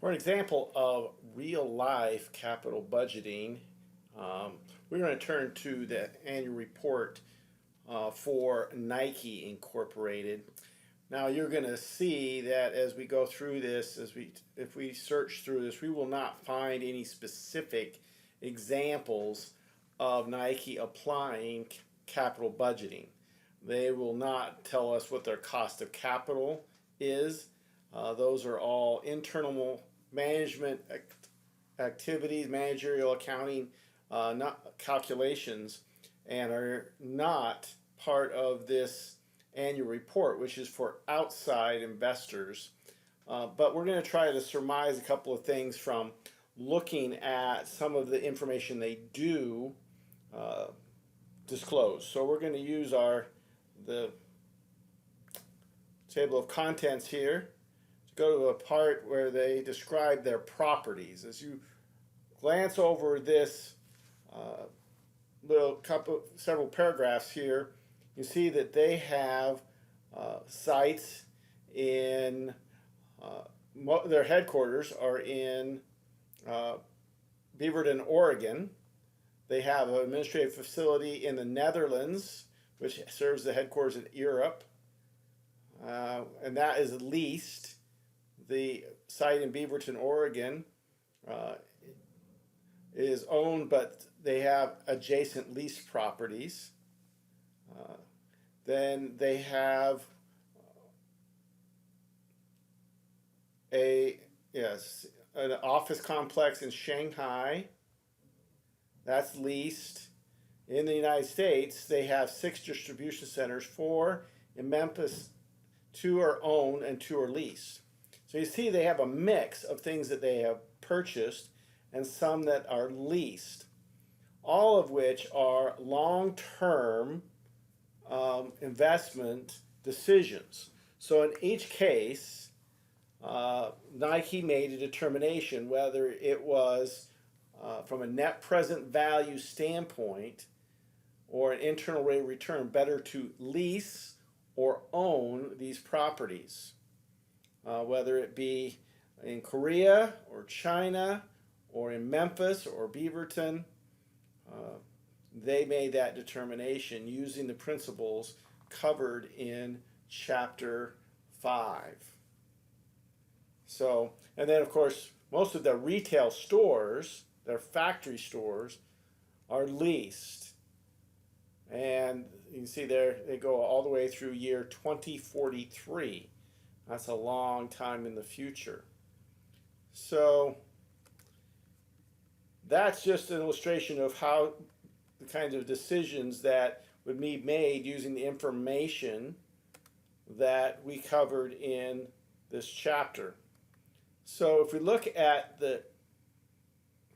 For an example of real life capital budgeting, we're going to turn to the annual report for Nike Incorporated. Now you're going to see that as we go through this, if we search through this, we will not find any specific examples of Nike applying capital budgeting. They will not tell us what their cost of capital is. Those are all internal management activities, managerial accounting not calculations, and are not part of this annual report, which is for outside investors. But we're going to try to surmise a couple of things from looking at some of the information they do disclose. So we're going to use the table of contents here to go to a part where they describe their properties. As you glance over this several paragraphs here, you see that they have sites in their headquarters are in Beaverton, Oregon. They have an administrative facility in the Netherlands, which serves the headquarters in Europe, and that is leased. The site in Beaverton, Oregon is owned, but they have adjacent lease properties. Then they have an office complex in Shanghai. That's leased. In the United States, they have 6 distribution centers, 4 in Memphis, 2 are owned and 2 are leased. So you see they have a mix of things that they have purchased and some that are leased, all of which are long-term investment decisions. So in each case, Nike made a determination whether it was from a net present value standpoint or an internal rate of return better to lease or own these properties, whether it be in Korea or China or in Memphis or Beaverton. They made that determination using the principles covered in chapter 5. So, and then of course, most of the retail stores, their factory stores, are leased. And you can see there, they go all the way through year 2043. That's a long time in the future. So, that's just an illustration of how the kinds of decisions that would be made using the information that we covered in this chapter. So if we look at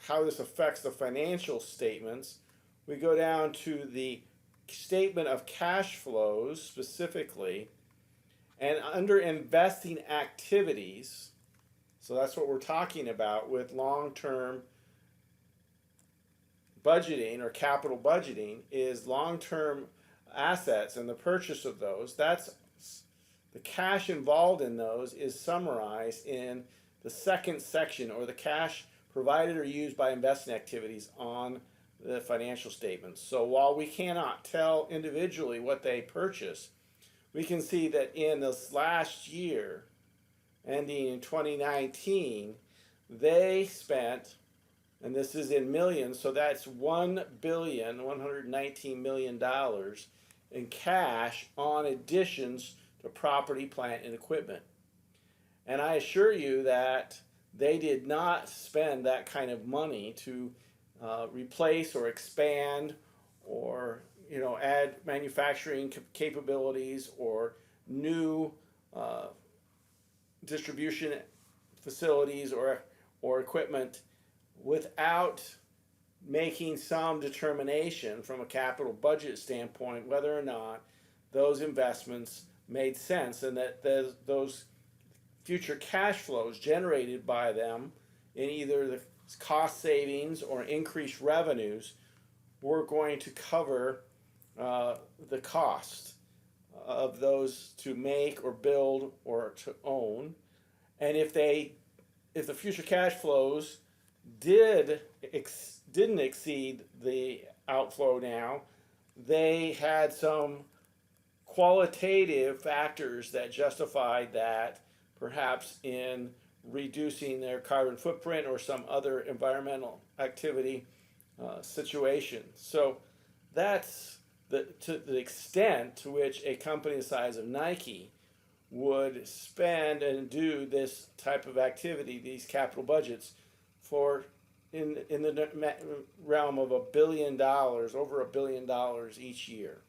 how this affects the financial statements, we go down to the statement of cash flows specifically, and under investing activities, so that's what we're talking about with long-term budgeting or capital budgeting, is long-term assets and the purchase of those. That's the cash involved in those is summarized in the second section, or the cash provided or used by investing activities on the financial statements. So while we cannot tell individually what they purchase, we can see that in this last year, ending in 2019, they spent, and this is in millions, so that's $1,119,000,000 in cash on additions to property, plant, and equipment. And I assure you that they did not spend that kind of money to replace or expand or add manufacturing capabilities or new distribution facilities or equipment without making some determination from a capital budget standpoint whether or not those investments made sense, and that those future cash flows generated by them in either the cost savings or increased revenues were going to cover the cost of those to make or build or to own. And if they if the future cash flows didn't exceed the outflow now, they had some qualitative factors that justified that, perhaps in reducing their carbon footprint or some other environmental activity situation. So that's to the extent to which a company the size of Nike would spend and do this type of activity, these capital budgets, for in the realm of $1 billion, over $1 billion each year.